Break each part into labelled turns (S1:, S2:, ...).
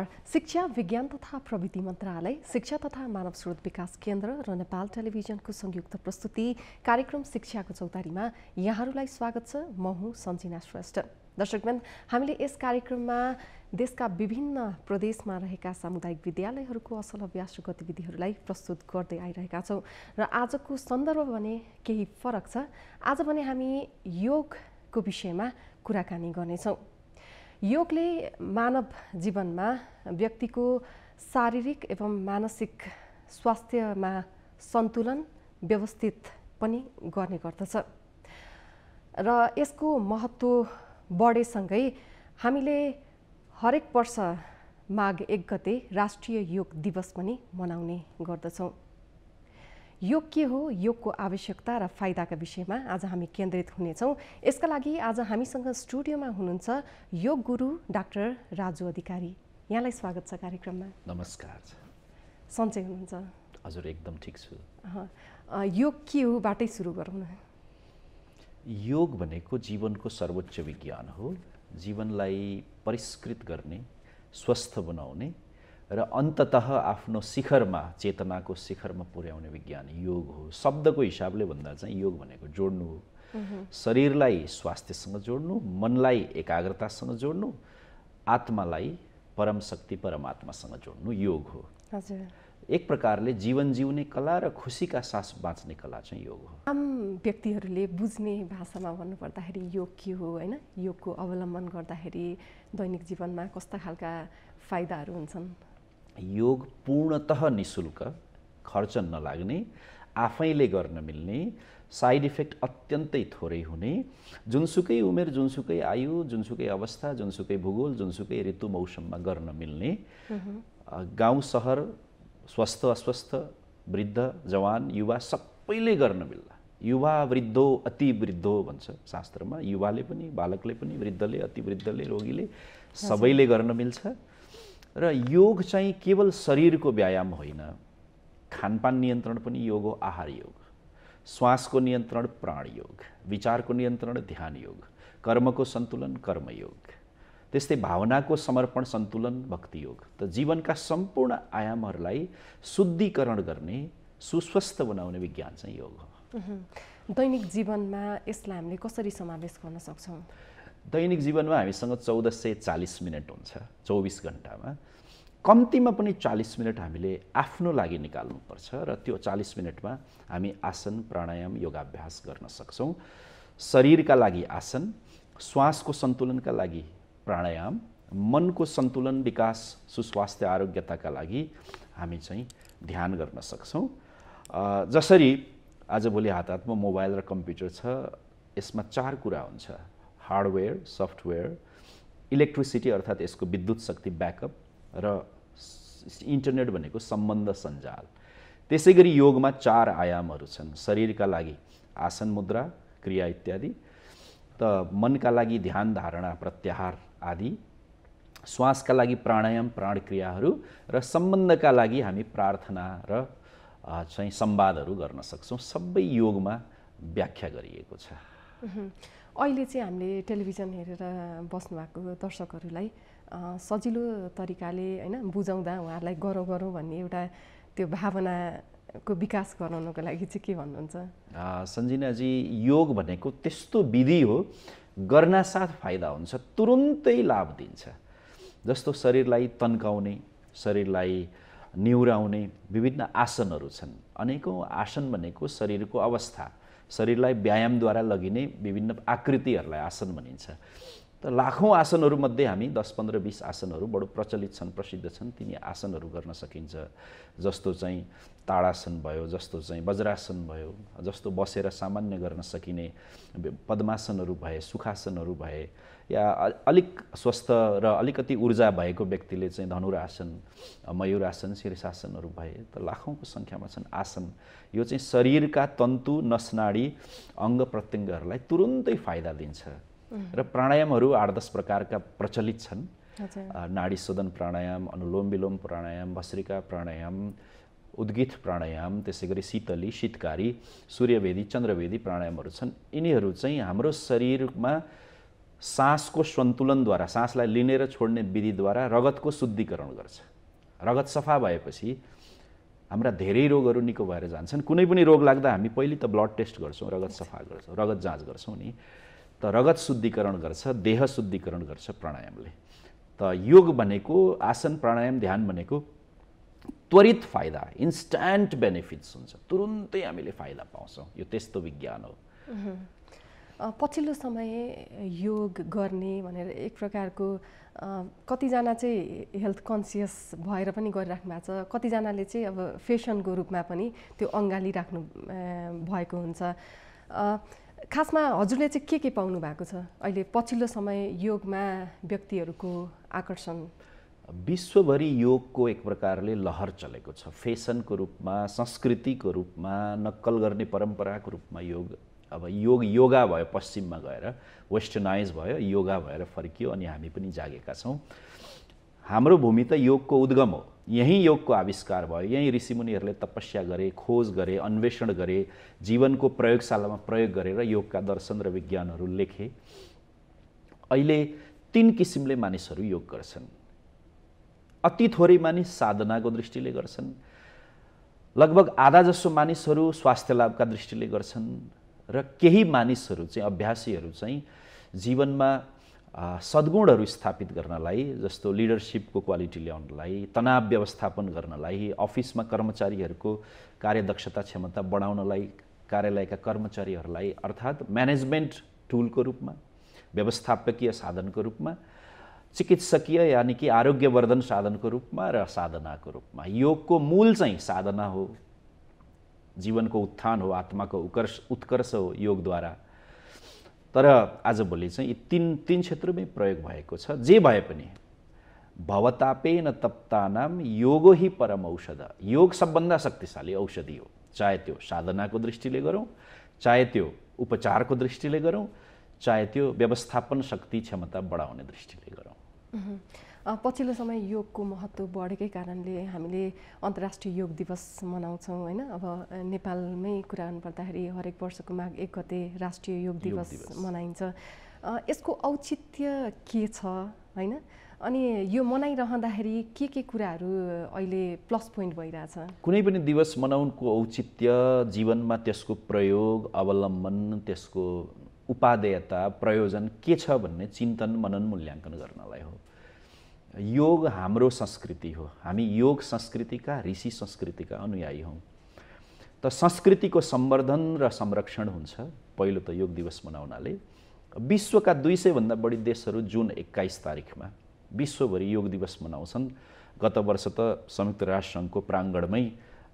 S1: नमस्कार। शिक्षा विज्ञान तथा प्रविधि मन्त्रालय, शिक्षा तथा मानव स्रोत विकास केन्द्र र नेपाल टेलिभिजनको संयुक्त प्रस्तुति कार्यक्रम शिक्षाको चौतारीमा यहाँहरूलाई स्वागत छ। म हुँ सञ्जिना श्रेष्ठ। दर्शकगण, हामीले यस कार्यक्रममा देशका विभिन्न प्रदेशमा रहेका सामुदायिक विद्यालयहरूको असल अभ्यास र गतिविधिहरूलाई प्रस्तुत गर्दै आइरहेका छौँ र आजको सन्दर्भ भने केही फरक छ। आज भने हामी योगको विषयमा कुराकानी गर्नेछौँ। योगले मानव जीवनमा व्यक्तिको शारीरिक एवं मानसिक स्वास्थ्यमा सन्तुलन व्यवस्थित पनि गर्ने गर्दछ र यसको महत्त्व बढेसँगै हामीले हरेक वर्ष माघ 1 गते राष्ट्रिय योग दिवस पनि मनाउने गर्दछौँ। योग के हो, योगको आवश्यकता र फाइदाका विषयमा आज हामी केन्द्रित हुनेछौँ। यसका लागि आज हामीसँग स्टुडियोमा हुनुहुन्छ योग गुरु डाक्टर राजु अधिकारी। यहाँलाई स्वागत छ कार्यक्रममा।
S2: नमस्कार।
S1: सन्चै हुनुहुन्छ?
S2: हजुर, एकदम ठिक छु।
S1: योग के हो बाटै सुरु गरौँ न।
S2: योग भनेको जीवनको सर्वोच्च विज्ञान हो। जीवनलाई परिष्कृत गर्ने, स्वस्थ बनाउने र अन्ततः आफ्नो शिखरमा, चेतनाको शिखरमा पुर्याउने विज्ञान योग हो। शब्दको हिसाबले भन्दा चाहिँ योग भनेको जोड्नु हो। शरीरलाई स्वास्थ्यसँग जोड्नु, मनलाई एकाग्रतासँग जोड्नु, आत्मालाई परम शक्ति परमात्मासँग जोड्नु योग हो।
S1: हजुर,
S2: एक प्रकारले जीवन जिउने कला र खुसीका साथ बाँच्ने कला चाहिँ योग हो।
S1: आम व्यक्तिहरूले बुझ्ने भाषामा भन्नुपर्दाखेरि योग के हो, होइन? योगको अवलम्बन गर्दाखेरि दैनिक जीवनमा कस्ता खालका फाइदाहरू हुन्छन्?
S2: योग पूर्णतः निशुल्क, खर्च नलाग्ने, आफैले गर्न मिल्ने, साइड इफेक्ट अत्यन्तै थोरै हुने, जुनसुकै उमेर, जुनसुकै आयु, जुनसुकै अवस्था, जुनसुकै भूगोल, जुनसुकै ऋतु मौसममा गर्न मिल्ने, गाउँ सहर, स्वस्थ अस्वस्थ, वृद्ध जवान युवा सबैले गर्न मिल्ला। युवा वृद्धो अति वृद्धो भन्छ शास्त्रमा। युवाले पनि, बालकले पनि, वृद्धले, अति वृद्धले, रोगीले सबैले गर्न मिल्छ। र योग चाहिँ केवल शरीरको व्यायाम होइन, खानपान नियन्त्रण पनि योग हो, आहार योग, श्वासको नियन्त्रण प्राण योग, विचारको नियन्त्रण ध्यान योग, कर्मको सन्तुलन कर्मयोग, त्यस्तै भावनाको समर्पण सन्तुलन भक्ति योग। त जीवनका सम्पूर्ण आयामहरूलाई शुद्धिकरण गर्ने, सुस्वस्थ बनाउने विज्ञान चाहिँ योग हो।
S1: दैनिक जीवनमा यसलाई हामीले कसरी समावेश गर्न सक्छौँ?
S2: दैनिक जीवनमा हामीसँग 1440 मिनट हुन्छ 24 घण्टामा। कम्तीमा पनि 40 मिनट हामीले आफ्नो लागि निकाल्नुपर्छ र त्यो 40 मिनटमा हामी आसन, प्राणायाम, योगाभ्यास गर्न सक्छौँ। शरीरका लागि आसन, श्वासको सन्तुलनका लागि प्राणायाम, मनको सन्तुलन, विकास, सुस्वास्थ्य, आरोग्यताका लागि हामी चाहिँ ध्यान गर्न सक्छौँ। जसरी आजभोलि हात हातमा मोबाइल र कम्प्युटर छ, यसमा 4 कुरा हुन्छ: हार्डवेयर, सफ्टवेयर, इलेक्ट्रिसिटी अर्थात् यसको विद्युत शक्ति ब्याकअप र इन्टरनेट भनेको सम्बन्ध सञ्जाल। त्यसै गरी योगमा 4 आयामहरू छन्। शरीरका लागि आसन, मुद्रा, क्रिया इत्यादि, त मनका लागि ध्यान, धारणा, प्रत्याहार आदि, श्वासका लागि प्राणायाम, प्राण क्रियाहरू, र सम्बन्धका लागि हामी प्रार्थना र चाहिँ संवादहरू गर्न सक्छौँ। सबै योगमा व्याख्या गरिएको छ।
S1: अहिले चाहिँ हामीले टेलिभिजन हेरेर बस्नुभएको दर्शकहरूलाई सजिलो तरिकाले, होइन, बुझाउँदा उहाँहरूलाई गरौँ गरौँ भन्ने एउटा त्यो भावनाको विकास गराउनको लागि चाहिँ के भन्नुहुन्छ?
S2: सञ्जिनाजी, योग भनेको त्यस्तो विधि हो, गर्नासाथ फाइदा हुन्छ, तुरुन्तै लाभ दिन्छ। जस्तो शरीरलाई तन्काउने, शरीरलाई निहुराउने विभिन्न आसनहरू छन्। अनेकौँ आसन भनेको शरीरको अवस्था, शरीरलाई व्यायामद्वारा लगिने विभिन्न आकृतिहरूलाई आसन भनिन्छ। त लाखौँ आसनहरूमध्ये हामी 10, 15, 20 आसनहरू बडो प्रचलित छन्, प्रसिद्ध छन्, तिनी आसनहरू गर्न सकिन्छ। जस्तो चाहिँ ताडासन भयो, जस्तो चाहिँ वज्रासन भयो, जस्तो बसेर सामान्य गर्न सकिने पद्मासनहरू भए, सुखासनहरू भए, या अलिक स्वस्थ र अलिकति ऊर्जा भएको व्यक्तिले चाहिँ धनुरासन, मयूरासन, शीर्षासनहरू भए। त लाखौँको सङ्ख्यामा छन् आसन। यो चाहिँ शरीरका तन्तु, नसनाडी, अङ्ग प्रत्यङ्गहरूलाई तुरुन्तै फाइदा दिन्छ। र प्राणायामहरू 8-10 प्रकारका प्रचलित छन्। नाडी शोधन प्राणायाम, अनुलोम विलोम प्राणायाम, भस्त्रिका प्राणायाम, उद्गीत प्राणायाम, त्यसै गरी शीतली, शीतकारी, सूर्यभेदी, चन्द्रभेदी प्राणायामहरू छन्। यिनीहरू चाहिँ हाम्रो शरीरमा सासको सन्तुलनद्वारा, सासलाई लिने र छोड्ने विधिद्वारा रगतको शुद्धिकरण गर्छ। रगत सफा भएपछि हाम्रा धेरै रोगहरू निको भएर जान्छन्। कुनै पनि रोग लाग्दा हामी पहिले त ब्लड टेस्ट गर्छौँ, रगत सफा गर्छौँ, रगत जाँच गर्छौँ नि। त रगत शुद्धिकरण गर्छ, देह शुद्धिकरण गर्छ प्राणायामले। त योग भनेको, आसन प्राणायाम ध्यान भनेको त्वरित फाइदा, इन्स्ट्यान्ट बेनिफिट्स हुन्छ, तुरुन्तै हामीले फाइदा पाउँछौँ। यो त्यस्तो विज्ञान हो।
S1: पछिल्लो समय योग गर्ने भनेर एक प्रकारको कतिजना चाहिँ हेल्थ कन्सियस भएर पनि गरिराख्नु भएको छ, कतिजनाले चाहिँ अब फेसनको रूपमा पनि त्यो अँगालिराख्नु भएको हुन्छ। खासमा हजुरले चाहिँ के पाउनु भएको छ अहिले पछिल्लो समय योगमा व्यक्तिहरूको आकर्षण?
S2: विश्वभरि योगको एक प्रकारले लहर चलेको छ। फेसनको रूपमा, संस्कृतिको रूपमा, नक्कल गर्ने परम्पराको रूपमा योग अब योगा भयो, पश्चिममा गएर वेस्टर्नाइज भयो, योगा भएर फर्कियो अनि हामी पनि जागेका छौँ। हाम्रो भूमि त योगको उद्गम हो। यहीँ योगको आविष्कार भयो, यहीँ ऋषिमुनिहरूले तपस्या गरे, खोज गरे, अन्वेषण गरे, जीवनको प्रयोगशालामा प्रयोग गरेर योगका दर्शन र विज्ञानहरू लेखे। अहिले 3 किसिमले मानिसहरू योग गर्छन्। अति थोरै मानिस साधनाको दृष्टिले गर्छन्, लगभग आधा जसो मानिसहरू स्वास्थ्य लाभका दृष्टिले गर्छन्, र केही मानिसहरू चाहिँ, अभ्यासीहरू चाहिँ जीवनमा सद्गुणहरू स्थापित गर्नलाई, जस्तो लिडरसिपको क्वालिटी ल्याउनलाई, तनाव व्यवस्थापन गर्नलाई, अफिसमा कर्मचारीहरूको कार्यदक्षता क्षमता बढाउनलाई, कार्यालयका कर्मचारीहरूलाई अर्थात् म्यानेजमेन्ट टुलको रूपमा, व्यवस्थापकीय साधनको रूपमा, चिकित्सकीय यानि कि आरोग्यवर्धन साधनको रूपमा र साधनाको रूपमा। योगको मूल चाहिँ साधना हो, जीवनको उत्थान हो, आत्माको उत्कर्ष हो योगद्वारा। तर आजभोलि चाहिँ यी तीन क्षेत्रमै प्रयोग भएको छ। जे भए पनि भवतापेन तप्तानाम योगो हि परम औषध। योग सबभन्दा शक्तिशाली औषधि हो, चाहे त्यो साधनाको दृष्टिले गरौँ, चाहे त्यो उपचारको दृष्टिले गरौँ, चाहे त्यो व्यवस्थापन शक्ति क्षमता बढाउने दृष्टिले गरौँ।
S1: पछिल्लो समय योगको महत्त्व बढेकै कारणले हामीले अन्तर्राष्ट्रिय योग दिवस मनाउँछौँ होइन। अब नेपालमै कुरा गर्नुपर्दाखेरि हरेक वर्षको माघ 1 गते राष्ट्रिय योग दिवस मनाइन्छ। यसको औचित्य के छ होइन? अनि यो मनाइरहँदाखेरि के कुराहरू अहिले प्लस पोइन्ट भइरहेछ?
S2: कुनै पनि दिवस मनाउनुको औचित्य जीवनमा त्यसको प्रयोग, अवलम्बन, त्यसको उपादेयता, प्रयोजन के छ भन्ने चिन्तन, मनन, मूल्याङ्कन गर्नलाई हो। योग हाम्रो संस्कृति हो। हामी योग संस्कृतिका, ऋषि संस्कृतिका अनुयायी हौँ। त संस्कृतिको सम्वर्धन र संरक्षण हुन्छ पहिलो त योग दिवस मनाउनाले। विश्वका 200 भन्दा बढी देशहरू जुन 21 तारिखमा विश्वभरि योग दिवस मनाउँछन्। गत वर्ष त संयुक्त राष्ट्र सङ्घको प्राङ्गणमै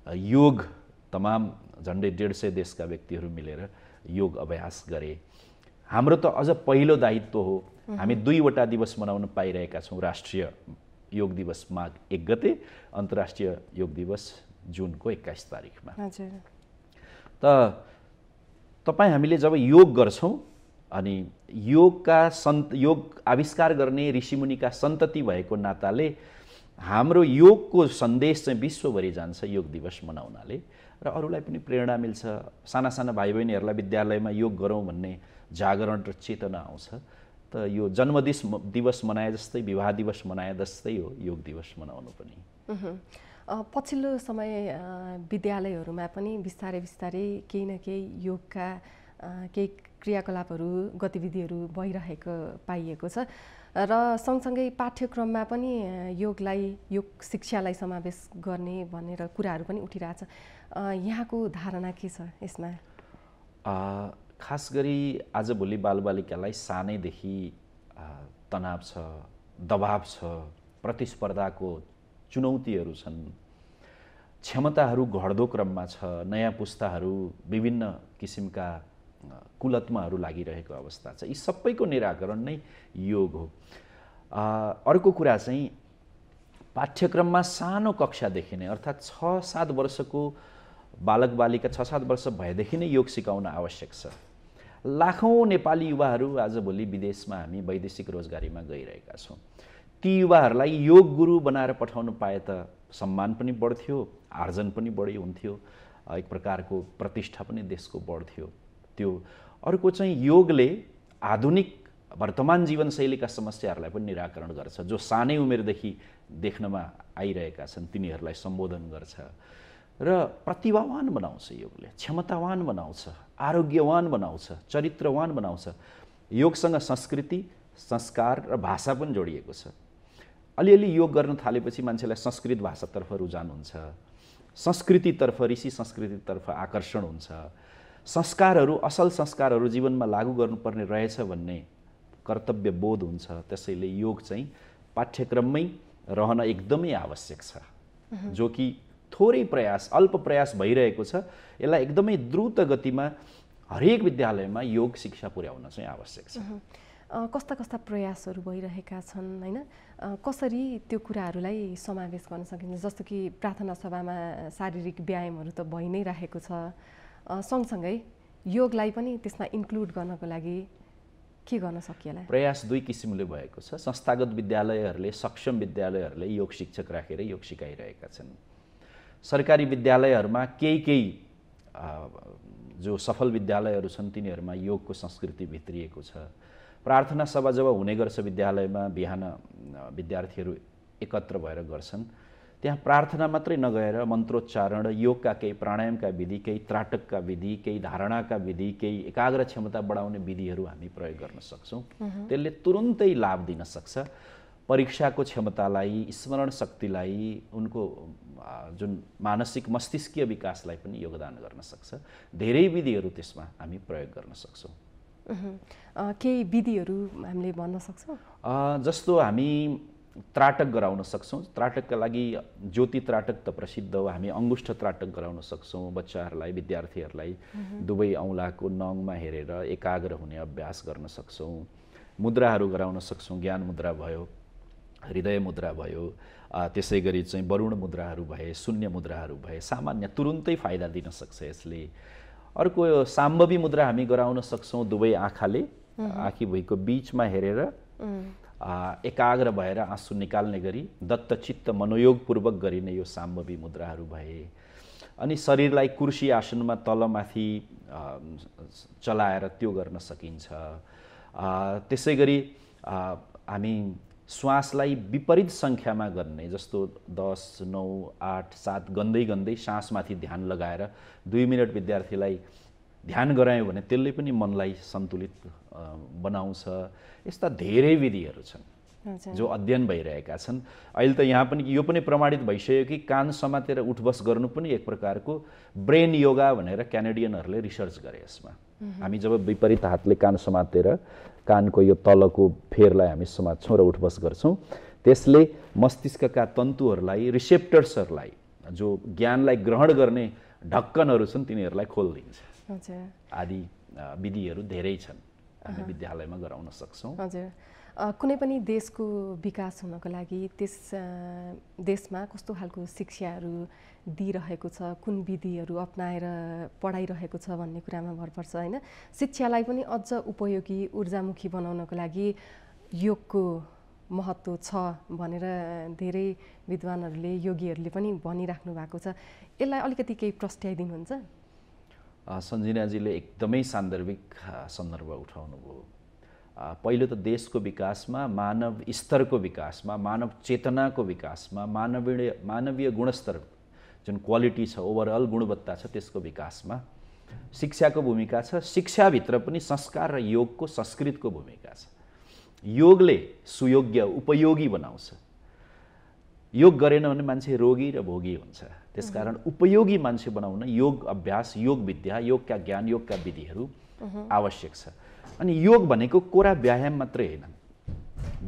S2: योग तमाम झन्डै 150 देशका व्यक्तिहरू मिलेर योग अभ्यास गरे। हाम्रो त अझ पहिलो दायित्व हो। हामी 2वटा दिवस मनाउन पाइरहेका छौँ। राष्ट्रिय योग दिवस माघ 1 गते, अन्तर्राष्ट्रिय योग दिवस जुनको 21 तारिखमा। त तपाईँ हामीले जब योग गर्छौँ अनि योग आविष्कार गर्ने ऋषिमुनिका सन्तति भएको नाताले हाम्रो योगको सन्देश चाहिँ विश्वभरि जान्छ योग दिवस मनाउनाले, र अरूलाई पनि प्रेरणा मिल्छ। साना साना भाइ बहिनीहरूलाई विद्यालयमा योग गरौँ भन्ने जागरण र चेतना आउँछ। त यो जन्मदिवस मनाए जस्तै, विवाह दिवस मनाए जस्तै हो योग दिवस मनाउनु पनि।
S1: पछिल्लो समय विद्यालयहरूमा पनि बिस्तारै केही न केही योगका केही क्रियाकलापहरू, गतिविधिहरू भइरहेको पाइएको छ र सँगसँगै पाठ्यक्रममा पनि योग शिक्षालाई समावेश गर्ने भनेर कुराहरू पनि उठिरहेछ। यहाँको धारणा के छ यसमा?
S2: खास गरी आजभोलि बालबालिकालाई सानैदेखि तनाव छ, दबाव छ, प्रतिस्पर्धाको चुनौतीहरू छन्, क्षमताहरू घट्दो क्रममा छ, नयाँ पुस्ताहरू विभिन्न किसिमका कुलत्माहरू लागिरहेको अवस्था छ। यी सबैको निराकरण नै योग हो। अर्को कुरा चाहिँ पाठ्यक्रममा सानो कक्षादेखि नै, अर्थात् 6-7 वर्षको बालक बालिका 6-7 वर्ष भएदेखि नै योग सिकाउन आवश्यक छ। लाखौँ नेपाली युवाहरू आजभोलि विदेशमा हामी वैदेशिक रोजगारीमा गइरहेका छौँ। ती युवाहरूलाई योग गुरु बनाएर पठाउनु पाए त सम्मान पनि बढ्थ्यो, आर्जन पनि बढी हुन्थ्यो, एक प्रकारको प्रतिष्ठा पनि देशको बढ्थ्यो। त्यो अर्को चाहिँ योगले आधुनिक वर्तमान जीवनशैलीका समस्याहरूलाई पनि निराकरण गर्छ। जो सानै उमेरदेखि देख्नमा आइरहेका छन् तिनीहरूलाई सम्बोधन गर्छ र प्रतिभावान बनाउँछ। योगले क्षमतावान बनाउँछ, आरोग्यवान बनाउँछ, चरित्रवान बनाउँछ। योगसँग संस्कृति, संस्कार र भाषा पनि जोडिएको छ। अलिअलि योग गर्न थालेपछि मान्छेलाई संस्कृत भाषातर्फ रुझान हुन्छ, संस्कृतितर्फ, ऋषि संस्कृतितर्फ आकर्षण हुन्छ। संस्कारहरू, असल संस्कारहरू जीवनमा लागू गर्नुपर्ने रहेछ भन्ने कर्तव्य बोध हुन्छ। त्यसैले योग चाहिँ पाठ्यक्रममै रहन एकदमै आवश्यक छ, जो कि थोरै प्रयास, अल्प प्रयास भइरहेको छ। यसलाई एकदमै द्रुत गतिमा हरेक विद्यालयमा योग शिक्षा पुर्याउन चाहिँ आवश्यक छ।
S1: कस्ता कस्ता प्रयासहरू भइरहेका छन् हैन? कसरी त्यो कुराहरूलाई समावेश गर्न सकिन्छ? जस्तो कि प्रार्थना सभामा शारीरिक व्यायामहरू त भइ नै रहेको छ, सँगसँगै योगलाई पनि त्यसमा इन्क्लुड गर्नको लागि के गर्न सकिएला?
S2: प्रयास दुई किसिमले भएको छ। संस्थागत विद्यालयहरूले, सक्षम विद्यालयहरूले योग शिक्षक राखेर योग सिकाइरहेका छन्। सरकारी विद्यालयहरूमा केही जो सफल विद्यालयहरू छन् तिनीहरूमा योगको संस्कृति भित्रिएको छ। प्रार्थना सभा जब हुने गर्छ विद्यालयमा, बिहान विद्यार्थीहरू एकत्र भएर गर्छन्, त्यहाँ प्रार्थना मात्रै नगएर मन्त्रोच्चारण, योगका केही प्राणायामका विधि, केही त्राटकका विधि, केही धारणाका विधि, केही एकाग्र क्षमता बढाउने विधिहरू हामी प्रयोग गर्न सक्छौँ। त्यसले तुरुन्तै लाभ दिन सक्छ। परीक्षाको क्षमतालाई, स्मरण शक्तिलाई, उनको जुन मानसिक मस्तिष्कीय विकासलाई पनि योगदान गर्न सक्छ। धेरै विधिहरू त्यसमा हामी प्रयोग गर्न सक्छौँ।
S1: केही विधिहरू हामीले भन्न सक्छौँ?
S2: जस्तो हामी त्राटक गराउन सक्छौँ। त्राटकका लागि ज्योति त्राटक त प्रसिद्ध हो। हामी अङ्गुष्ठ त्राटक गराउन सक्छौँ। बच्चाहरूलाई, विद्यार्थीहरूलाई दुवै औँलाको नङमा हेरेर एकाग्र हुने अभ्यास गर्न सक्छौँ। मुद्राहरू गराउन सक्छौँ। ज्ञान मुद्रा भयो, हृदय मुद्रा भयो, त्यसै गरी चाहिँ वरुण मुद्राहरू भए, शून्य मुद्राहरू भए, सामान्य तुरुन्तै फाइदा दिन सक्छ यसले। अर्को साम्भवी मुद्रा हामी गराउन सक्छौँ। दुवै आँखाले आँखी भुइँको बिचमा हेरेर एकाग्र भएर आँसु निकाल्ने गरी दत्तचित्त मनोयोगपूर्वक गरिने यो साम्भवी मुद्राहरू भए। अनि शरीरलाई कुर्सी आसनमा तलमाथि चलाएर त्यो गर्न सकिन्छ। त्यसै गरी हामी श्वासलाई विपरीत सङ्ख्यामा गर्ने, जस्तो 10, 9, 8, 7 गन्दै गन्दै सासमाथि ध्यान लगाएर 2 मिनट विद्यार्थीलाई ध्यान गरायो भने त्यसले पनि मनलाई सन्तुलित बनाउँछ। यस्ता धेरै विधिहरू छन् जो अध्ययन भइरहेका छन्। अहिले त यहाँ पनि यो पनि प्रमाणित भइसक्यो कि कान समातेर उठबस गर्नु पनि एक प्रकारको ब्रेन योगा भनेर क्यानेडियनहरूले रिसर्च गरे यसमा। हामी जब विपरीत हातले कान समातेर कानको यो तलको फेरलाई हामी समात्छौँ र उठबस गर्छौँ, त्यसले मस्तिष्कका तन्तुहरूलाई, रिसेप्टर्सहरूलाई, जो ज्ञानलाई ग्रहण गर्ने ढक्कनहरू छन् तिनीहरूलाई खोलिदिन्छ। आदि विधिहरू धेरै छन्, हामी विद्यालयमा गराउन सक्छौँ।
S1: हजुर, कुनै पनि देशको विकास हुनको लागि त्यस देशमा कस्तो खालको शिक्षाहरू दिइरहेको छ, कुन विधिहरू अपनाएर पढाइरहेको छ भन्ने कुरामा भर पर्छ हैन? शिक्षालाई पनि अझ उपयोगी, ऊर्जामुखी बनाउनको लागि योगको महत्त्व छ भनेर धेरै विद्वानहरूले, योगीहरूले पनि भनिराख्नु भएको छ। यसलाई अलिकति केही प्रस्ट्याइदिनुहुन्छ?
S2: सञ्जिनाजीले एकदमै सान्दर्भिक सन्दर्भ उठाउनु भयो। पहिलो त देशको विकासमा, मानव स्तरको विकासमा, मानव चेतनाको विकासमा, मानवीय गुणस्तर जुन क्वालिटी छ, ओभरअल गुणवत्ता छ, त्यसको विकासमा शिक्षाको भूमिका छ। शिक्षाभित्र पनि संस्कार र योगको, संस्कृतको भूमिका छ। योगले सुयोग्य, उपयोगी बनाउँछ। योग गरेन भने मान्छे रोगी र भोगी हुन्छ। त्यसकारण उपयोगी मान्छे बनाउन योग अभ्यास, योग विद्या, योगका ज्ञान, योगका विधिहरू आवश्यक छ। अनि योग भनेको कोरा व्यायाम मात्रै होइन,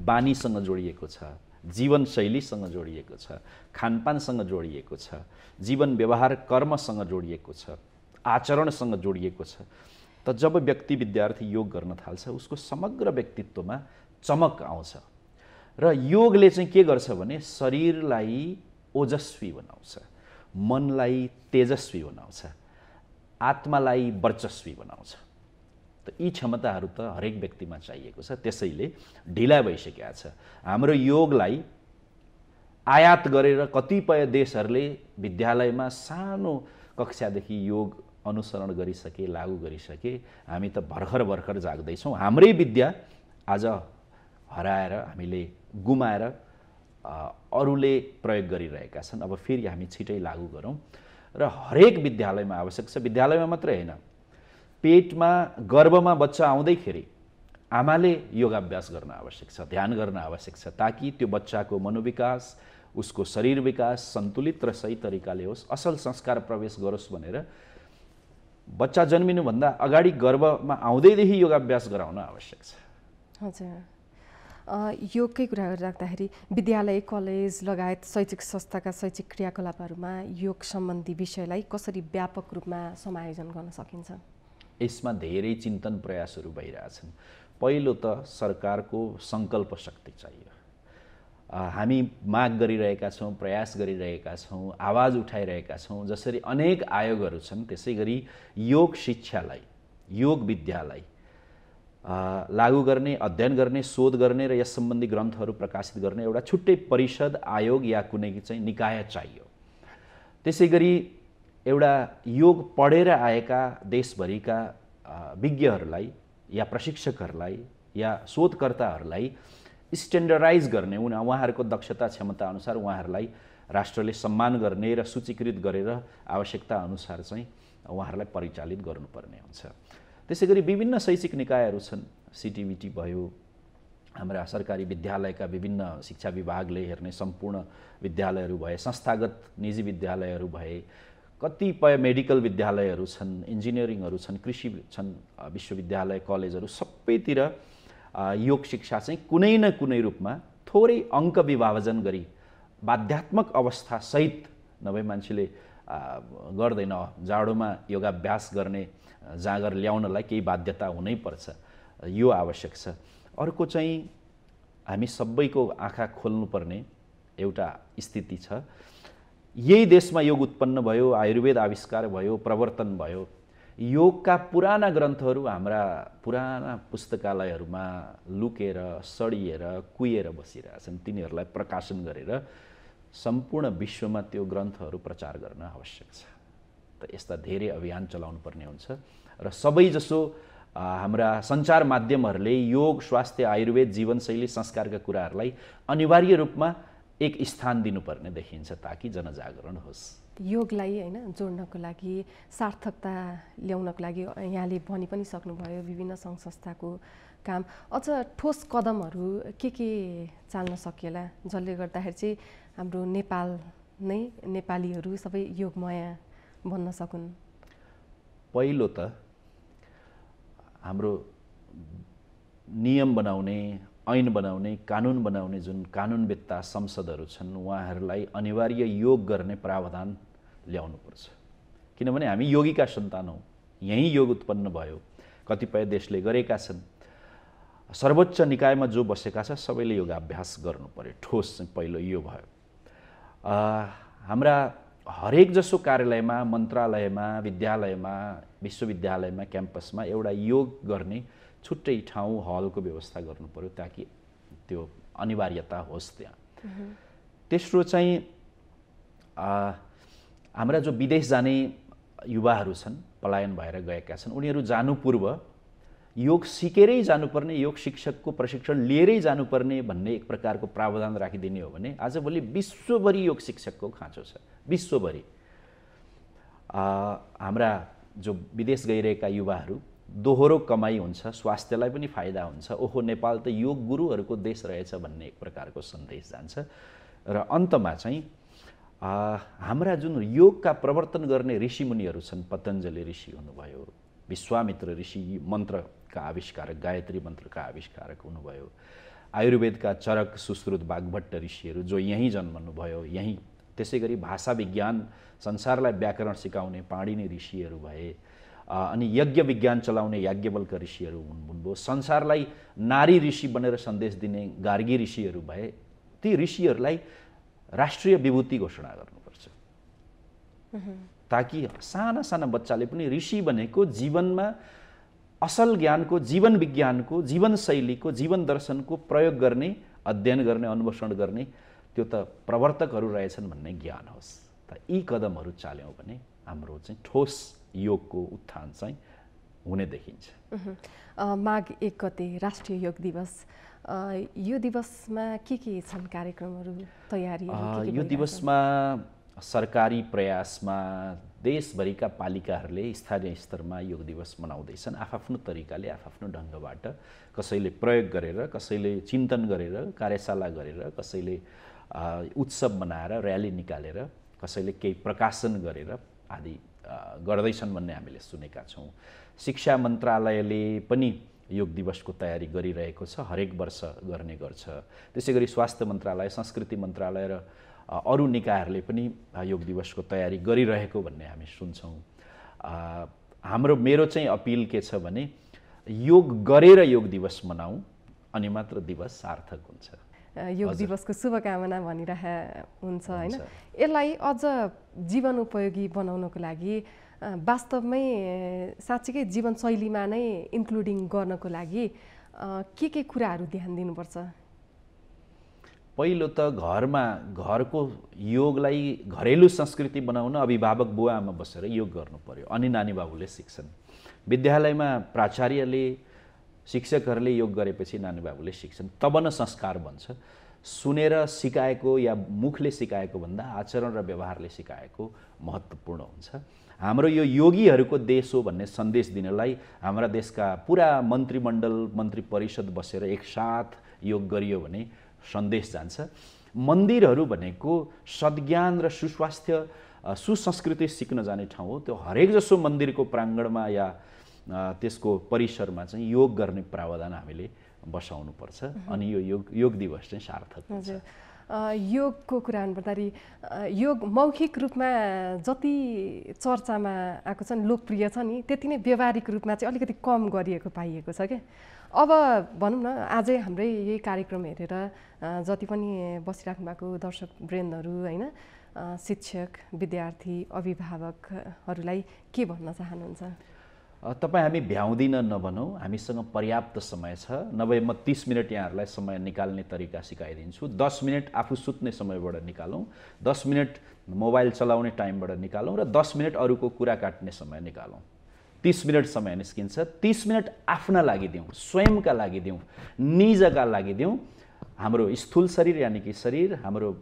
S2: बानीसँग जोडिएको छ, जीवनशैलीसँग जोडिएको छ, खानपानसँग जोडिएको छ, जीवन व्यवहार कर्मसँग जोडिएको छ, आचरणसँग जोडिएको छ। त जब व्यक्ति, विद्यार्थी योग गर्न थाल्छ, उसको समग्र व्यक्तित्वमा चमक आउँछ। र योगले चाहिँ के गर्छ भने शरीरलाई ओजस्वी बनाउँछ, मनलाई तेजस्वी बनाउँछ, आत्मालाई वर्चस्वी बनाउँछ। त यी क्षमताहरू त हरेक व्यक्तिमा चाहिएको छ। त्यसैले ढिला भइसकेको छ। हाम्रो योगलाई आयात गरेर कतिपय देशहरूले विद्यालयमा सानो कक्षादेखि योग अनुसरण गरिसके, लागू गरिसके। हामी त भर्खर जाग्दैछौँ। हाम्रै विद्या आज हराएर हामीले गुमाएर अरूले प्रयोग गरिरहेका छन्। अब फेरि हामी छिटै लागू गरौँ र हरेक विद्यालयमा आवश्यक छ। विद्यालयमा मात्रै होइन, पेटमा गर्भमा बच्चा आउँदैखेरि आमाले योगाभ्यास गर्न आवश्यक छ, ध्यान गर्न आवश्यक छ, ताकि त्यो बच्चाको मनोविकास, उसको शरीर विकास सन्तुलित र सही तरिकाले होस्, असल संस्कार प्रवेश गरोस् भनेर बच्चा जन्मिनुभन्दा अगाडि गर्भमा आउँदैदेखि योगाभ्यास गराउन आवश्यक छ।
S1: हजुर, योगकै कुरा गरिराख्दाखेरि विद्यालय, कलेज लगायत शैक्षिक संस्थाका शैक्षिक क्रियाकलापहरूमा योग सम्बन्धी विषयलाई कसरी व्यापक रूपमा समायोजन गर्न सकिन्छ?
S2: यसमा धेरै चिन्तन प्रयासहरू भइरहेछन्। पहिलो त सरकारको सङ्कल्प शक्ति चाहियो। हामी माग गरिरहेका छौँ, प्रयास गरिरहेका छौँ, आवाज उठाइरहेका छौँ। जसरी अनेक आयोगहरू छन्, त्यसै गरी योग शिक्षालाई, योग विद्यालाई लागू गर्ने, अध्ययन गर्ने, शोध गर्ने र यस सम्बन्धी ग्रन्थहरू प्रकाशित गर्ने एउटा छुट्टै परिषद, आयोग या कुनै चाहिँ निकाय चाहियो। त्यसै गरी एउटा योग पढेर आएका देशभरिका विज्ञहरूलाई या प्रशिक्षकहरूलाई या शोधकर्ताहरूलाई स्ट्यान्डर्डाइज गर्ने, उहाँहरूको दक्षता क्षमता अनुसार उहाँहरूलाई राष्ट्रले सम्मान गर्ने र सूचीकृत गरेर आवश्यकता अनुसार चाहिँ उहाँहरूलाई परिचालित गर्नुपर्ने हुन्छ। त्यसै गरी विभिन्न शैक्षिक निकायहरू छन्, सिटिबिटी भयो, हाम्रा सरकारी विद्यालयका विभिन्न शिक्षा विभागले हेर्ने सम्पूर्ण विद्यालयहरू भए, संस्थागत निजी विद्यालयहरू भए, कतिपय मेडिकल विद्यालयहरू छन्, इन्जिनियरिङहरू छन्, कृषि छन्, विश्वविद्यालय, कलेजहरू, सबैतिर योग शिक्षा चाहिँ कुनै न कुनै रूपमा थोरै अङ्क विभाजन गरी बाध्यात्मक अवस्थासहित, नभए मान्छेले गर्दैन, जाडोमा योगाभ्यास गर्ने जाँगर ल्याउनलाई केही बाध्यता हुनैपर्छ, यो आवश्यक छ। अर्को चाहिँ हामी सबैको आँखा खोल्नुपर्ने एउटा स्थिति छ। यही देशमा योग उत्पन्न भयो, आयुर्वेद आविष्कार भयो, प्रवर्तन भयो। योगका पुराना ग्रन्थहरू हाम्रा पुराना पुस्तकालयहरूमा लुकेर, सडिएर, कुहिएर बसिरहेछन्। तिनीहरूलाई प्रकाशन गरेर सम्पूर्ण विश्वमा त्यो ग्रन्थहरू प्रचार गर्न आवश्यक छ। त यस्ता धेरै अभियान चलाउनु पर्ने हुन्छ र सबैजसो हाम्रा सञ्चार माध्यमहरूले योग, स्वास्थ्य, आयुर्वेद, जीवनशैली, संस्कारका कुराहरूलाई अनिवार्य रूपमा एक स्थान दिनुपर्ने देखिन्छ, ताकि जनजागरण होस्।
S1: योगलाई होइन जोड्नको लागि, सार्थकता ल्याउनको लागि यहाँले भनि पनि सक्नुभयो विभिन्न सङ्घ संस्थाको काम। अझ ठोस कदमहरू के चाल्न सकिएला जसले गर्दाखेरि चाहिँ हाम्रो नेपाल नै, नेपालीहरू सबै योगमय बन्न सकुन्?
S2: पहिलो त हाम्रो नियम बनाउने, ऐन बनाउने, कानुन बनाउने जुन कानुनवेत्ता संसदहरू छन्, उहाँहरूलाई अनिवार्य योग गर्ने प्रावधान ल्याउनुपर्छ। किनभने हामी योगीका सन्तान हौँ, यहीँ योग उत्पन्न भयो, कतिपय देशले गरेका छन्। सर्वोच्च निकायमा जो बसेका छ सबैले योगाभ्यास गर्नु पर्यो, ठोस चाहिँ पहिलो यो भयो। हाम्रा हरेक जसो कार्यालयमा, मन्त्रालयमा, विद्यालयमा, विश्वविद्यालयमा, क्याम्पसमा एउटा योग गर्ने छुट्टै ठाउँ, हलको व्यवस्था गर्नु पर्यो, ताकि त्यो अनिवार्यता होस् त्यहाँ। तेस्रो चाहिँ हाम्रा जो विदेश जाने युवाहरू छन्, पलायन भएर गएका छन्, उनीहरू जानु पूर्व योग सिकेरै जानुपर्ने, योग शिक्षकको प्रशिक्षण लिएरै जानुपर्ने भन्ने एक प्रकारको प्रावधान राखिदिने हो भने आजभोलि विश्वभरि योग शिक्षकको खाँचो छ। विश्वभरि हाम्रा जो विदेश गइरहेका युवाहरू, दोहोरो कमाइ हुन्छ, स्वास्थ्यलाई पनि फाइदा हुन्छ, ओहो नेपाल त योग गुरुहरूको देश रहेछ भन्ने एक प्रकारको सन्देश जान्छ। र अन्तमा चाहिँ हाम्रा जुन योगका प्रवर्तन गर्ने ऋषिमुनिहरू छन्, पतञ्जलि ऋषि हुनुभयो, विश्वामित्र ऋषि मन्त्रका आविष्कारक, गायत्री मन्त्रका आविष्कारक हुनुभयो, आयुर्वेदका चरक, सुश्रुत, वाग्भट्ट ऋषिहरू जो यहीँ जन्मनुभयो, यहीँ। त्यसै गरी भाषा विज्ञान, संसारलाई व्याकरण सिकाउने पाणिनि ऋषिहरू भए, अनि यज्ञ विज्ञान चलाउने याज्ञवल्क ऋषिहरू हुनुभयो, संसारलाई नारी ऋषि बनेर सन्देश दिने गार्गी ऋषिहरू भए। ती ऋषिहरूलाई राष्ट्रिय विभूति घोषणा गर्नुपर्छ, ताकि साना साना बच्चाले पनि ऋषि बनेको जीवनमा असल ज्ञानको, जीवन विज्ञानको, जीवनशैलीको, जीवन दर्शनको प्रयोग गर्ने, अध्ययन गर्ने, अन्वेषण गर्ने त्यो त प्रवर्तकहरू रहेछन् भन्ने ज्ञान होस्। त यी कदमहरू चाल्यौँ भने हाम्रो चाहिँ ठोस योगको उत्थान चाहिँ हुने देखिन्छ।
S1: माघ 1 गते राष्ट्रिय योग दिवस, यो दिवसमा के छन् कार्यक्रमहरू, तयारीहरू?
S2: यो दिवसमा सरकारी प्रयासमा देशभरिका पालिकाहरूले स्थानीय स्तरमा योग दिवस मनाउँदैछन् आफ्नो तरिकाले, आफ्नो ढङ्गबाट। कसैले प्रयोग गरेर, कसैले चिन्तन गरेर, कार्यशाला गरेर, कसैले उत्सव मनाएर, र्याली निकालेर, कसैले केही प्रकाशन गरेर आदि गर्दैछन् भन्ने हामीले सुनेका छौँ। शिक्षा मन्त्रालयले पनि योग दिवसको तयारी गरिरहेको छ, हरेक वर्ष गर्ने गर्छ। त्यसै गरी स्वास्थ्य मन्त्रालय, संस्कृति मन्त्रालय र अरू निकायहरूले पनि योग दिवसको तयारी गरिरहेको भन्ने हामी सुन्छौँ। मेरो चाहिँ अपिल के छ भने योग गरेर योग दिवस मनाऊँ, अनि मात्र दिवस सार्थक हुन्छ।
S1: योग दिवसको शुभकामना भनिरहेको हुन्छ हैन? यसलाई अझ जीवन उपयोगी बनाउनको लागि वास्तवमै साँच्चीकै जीवनशैलीमा नै इन्क्लुडिङ गर्नको लागि के कुराहरू ध्यान दिनुपर्छ?
S2: पहिलो त घरको योगलाई घरेलु संस्कृति बनाउन अभिभावक बुवा आमा बसेर योग गर्नु पर्यो, अनि नानी बाबुले सिक्छन्। विद्यालयमा प्राचार्यले, शिक्षकहरूले योग गरेपछि नानी बाबुले सिक्छन्, तब न संस्कार बन्छ। सुनेर सिकाएको या मुखले सिकाएको भन्दा आचरण र व्यवहारले सिकाएको महत्त्वपूर्ण हुन्छ। हाम्रो यो योगीहरूको देश हो भन्ने सन्देश दिनलाई हाम्रा देशका पुरा मन्त्रीमण्डल, मन्त्री परिषद बसेर एकसाथ योग गरियो भने सन्देश जान्छ। मन्दिरहरू भनेको सद्ज्ञान र सुस्वास्थ्य, सुसंस्कृति सिक्न जाने ठाउँ हो। त्यो हरेक जसो मन्दिरको प्राङ्गणमा या त्यसको परिसरमा चाहिँ योग गर्ने प्रावधान हामीले बसाउनुपर्छ, अनि यो योग दिवस चाहिँ सार्थक हुन्छ।
S1: योगको कुरा गर्दाखेरि योग मौखिक रूपमा जति चर्चामा आएको छ नि, लोकप्रिय छ नि, त्यति नै व्यावहारिक रूपमा चाहिँ अलिकति कम गरिएको पाइएको छ क्या। अब भनौँ न, आजै हाम्रै यही कार्यक्रम हेरेर जति पनि बसिराख्नु भएको दर्शक वृन्दहरू होइन, शिक्षक, विद्यार्थी, अभिभावकहरूलाई के भन्न चाहनुहुन्छ?
S2: तपाईँ हामी भ्याउँदिन नभनौँ, हामीसँग पर्याप्त समय छ। नभए म 30 मिनट यहाँहरूलाई समय निकाल्ने तरिका सिकाइदिन्छु। 10 मिनट आफू सुत्ने समयबाट निकालौँ, 10 मिनट मोबाइल चलाउने टाइमबाट निकालौँ र 10 मिनट अरूको कुरा काट्ने समय निकालौँ। 30 मिनट समय निस्किन्छ। 30 मिनट आफ्ना लागि दिउँ, स्वयंका लागि दिउँ, निजका लागि दिउँ। हाम्रो स्थूल शरीर यानि कि शरीर, हाम्रो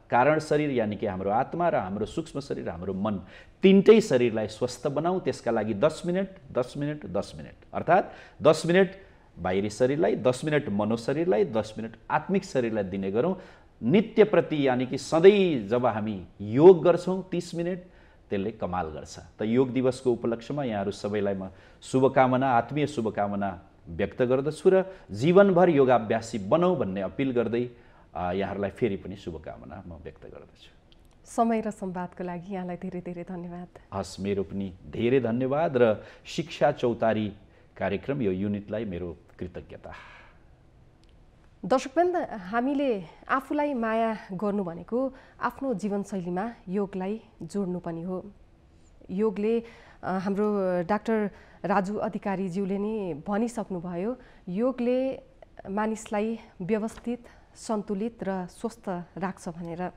S2: कारण शरीर यानि कि हाम्रो आत्मा र हाम्रो सूक्ष्म शरीर, हाम्रो मन, तीनटै शरीरलाई स्वस्थ बनाऊ। त्यसका लागि 10 मिनट 10 मिनट 10 मिनट, अर्थात् 10 मिनट बाहिरी शरीरलाई, 10 मिनट मनोशरीरलाई, 10 मिनट आत्मिक शरीरलाई दिने गरौँ। नित्य प्रति यानि कि सधैँ जब हामी योग गर्छौँ 30 मिनट, त्यसले कमाल गर्छ। त योग दिवसको उपलक्ष्यमा यहाँहरू सबैलाई म शुभकामना, आत्मीय शुभकामना व्यक्त गर्दछु र जीवनभर योगाभ्यासी बनौँ भन्ने अपिल गर्दै यहाँहरूलाई फेरि पनि शुभकामना म व्यक्त गर्दछु।
S1: समय र संवादको लागि यहाँलाई धेरै धेरै धन्यवाद।
S2: हस्, मेरो पनि धेरै धन्यवाद र शिक्षा चौतारी कार्यक्रम यो युनिटलाई मेरो कृतज्ञता।
S1: दर्शकवृन्द, हामीले आफूलाई माया गर्नु भनेको आफ्नो जीवनशैलीमा योगलाई जोड्नु पनि हो। योगले हाम्रो डाक्टर राजु अधिकारीज्यूले नै भनिसक्नुभयो, योगले मानिसलाई व्यवस्थित, सन्तुलित र स्वस्थ राख्छ भनेर।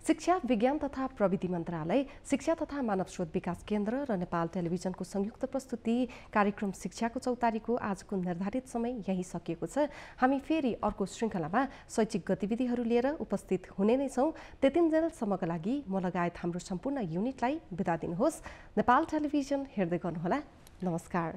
S1: शिक्षा, विज्ञान तथा प्रविधि मन्त्रालय, शिक्षा तथा मानव स्रोत विकास केन्द्र र नेपाल टेलिभिजनको संयुक्त प्रस्तुति कार्यक्रम शिक्षाको चौतारीको आजको निर्धारित समय यही सकिएको छ। हामी फेरि अर्को श्रृङ्खलामा शैक्षिक गतिविधिहरू लिएर उपस्थित हुने नै छौँ। त्यतिन्जेलसम्मका लागि म लगायत हाम्रो सम्पूर्ण युनिटलाई बिदा दिनुहोस्। नेपाल टेलिभिजन हेर्दै गर्नुहोला। नमस्कार।